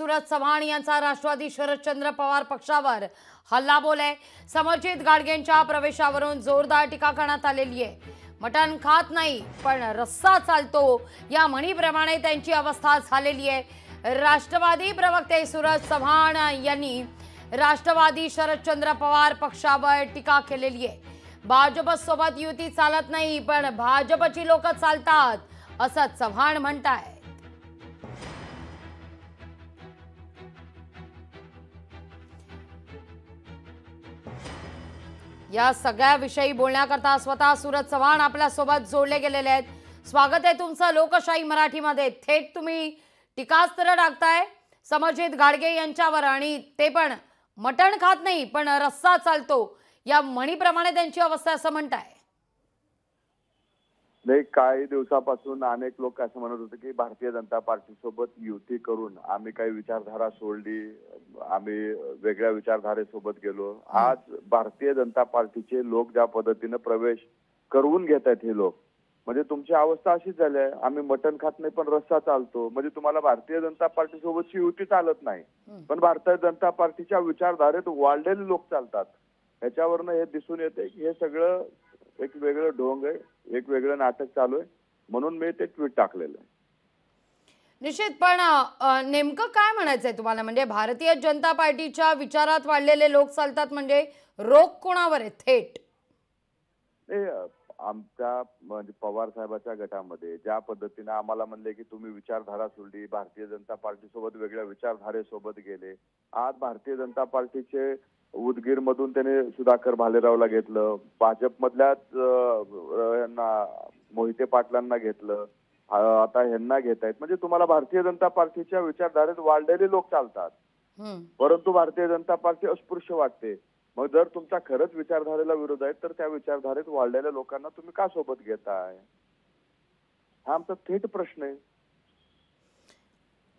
सूरज चव्हाण यांचा राष्ट्रवादी शरदचंद्र पवार पक्षावर हल्लाबोल आहे। समर्जित गाडगेंच्या प्रवेशावरून जोरदार टीका करण्यात आलेली आहे। मटण खात नाही पण रस्सा चालतो या म्हणीप्रमाणे त्यांची अवस्था झालेली आहे। राष्ट्रवादी प्रवक्ते सूरज चव्हाण यांनी राष्ट्रवादी शरदचंद्र पवार पक्षावर टीका केलेली आहे। भाजपसोबत युती चालत नाही पण भाजपची लोक चालतात असं चव्हाण म्हणतायत। या सगळ्या विषयी बोलण्याकरता स्वतः सूरज चव्हाण आपल्या सोबत जोडले गेलेले आहेत। स्वागत आहे तुमचं लोकशाही मराठीमध्ये। थेट तुम्ही टीकास्त्र टाकताय समर्जित गाडगे यांच्यावर आणि ते पण मटण खात नाही पण रस्सा चालतो या म्हणीप्रमाणे त्यांची अवस्था असं म्हणताय। नाही, काही दिवसापासून अनेक लोक असं म्हणत होते की भारतीय जनता पार्टी सोबत युती करून आम्ही काही विचारधारा सोडली, आम्ही वेगळ्या विचारधारेसोबत गेलो। आज भारतीय जनता पार्टीचे लोक ज्या पद्धतीने प्रवेश करून घेत आहेत हे लोक, म्हणजे तुमची अवस्था अशीच झाली आहे, आम्ही मटण खात नाही पण रस्सा चालतो। म्हणजे तुम्हाला भारतीय जनता पार्टी सोबतची युती चालत नाही पण भारतीय जनता पार्टीच्या विचारधारेत वाढलेले लोक चालतात। ह्याच्यावरनं हे दिसून येते की हे सगळं एक वेगळं ढोंग आहे, एक वेगळं नाटक चालू आहे, म्हणून मी ते ट्विट टाकलेलं आहे। निश्चित, पण नेमकं काय म्हणायचंय तुम्हाला? म्हणजे भारतीय जनता पार्टीच्या विचारात वाढलेले लोक चालतात म्हणजे रोग कोणावर आहे थेट? आमच्या म्हणजे पवार साहेबांच्या गटामध्ये ज्या पद्धतीने आम्हाला म्हणले की तुम्ही विचारधारा सोडली, भारतीय जनता पार्टी सोबत वेगळ्या विचारधारेसोबत गेले। आज भारतीय जनता पार्टीचे उदगीर मधून त्याने सुधाकर भालेरावला घेतलं, भाजपमधल्याच मोहिते पाटलांना घेतलं, आता ह्यांना घेत आहेत। म्हणजे तुम्हाला भारतीय जनता पार्टीच्या विचारधारेत वाढलेले लोक चालतात परंतु भारतीय जनता पार्टी अस्पृश्य वाटते। मग जर तुमचा खरंच विचारधारेला विरोध आहे तर त्या विचारधारेत वाढलेल्या लोकांना तुम्ही का सोबत घेताय? हा आमचा थेट प्रश्न आहे।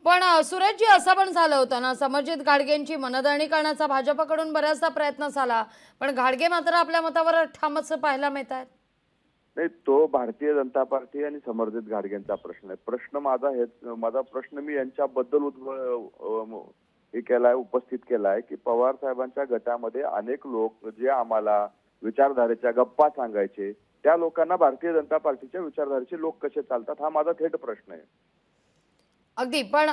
पण सूरजजी, असं पण झालं होतं ना, समर्जित गाडगेंची मनधरणी करण्याचा भाजपकडून बऱ्याचदा प्रयत्न झाला पण गाडगे मात्र आपल्या मतावर ठामच पाहायला मिळतात। नाही, तो भारतीय जनता पार्टी आणि समर्जित गाडगेंचा प्रश्न आहे। प्रश्न माझा प्रश्न मी यांच्याबद्दल उपस्थित केलाय की पवार साहेबांच्या गटामध्ये अनेक लोक जे आम्हाला विचारधारेच्या गप्पा सांगायचे, त्या लोकांना भारतीय जनता पार्टीच्या विचारधारेचे लोक कसे चालतात हा माझा थेट प्रश्न आहे। अगदी, पण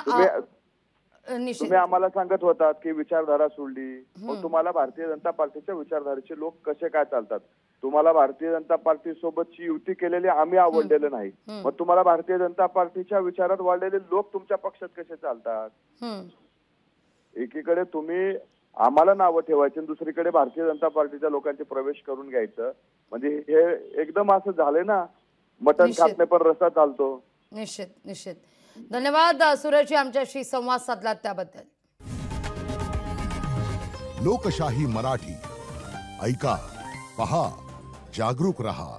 तुम्ही आम्हाला सांगत होतात की विचारधारा सोडली, मग तुम्हाला भारतीय जनता पार्टीच्या विचारधारेचे लोक कसे काय चालतात? तुम्हाला भारतीय जनता पार्टी सोबतची युती केलेली आम्ही आवडलेलं नाही, मग तुम्हाला भारतीय जनता पार्टीच्या विचारात वाढलेले लोक तुमच्या पक्षात कसे चालतात? एकीकडे तुम्ही आम्हाला नावं ठेवायची, दुसरीकडे भारतीय जनता पार्टीच्या लोकांचे प्रवेश करून घ्यायचं, म्हणजे हे एकदम असं झालंय ना, मटण खात नाही पण रस्सा चालतो। निश्चित निश्चित, धन्यवाद सूरजजी आमच्याशी संवाद साधलात त्याबद्दल। लोकशाही मराठी ऐका, पहा, जागरूक रहा।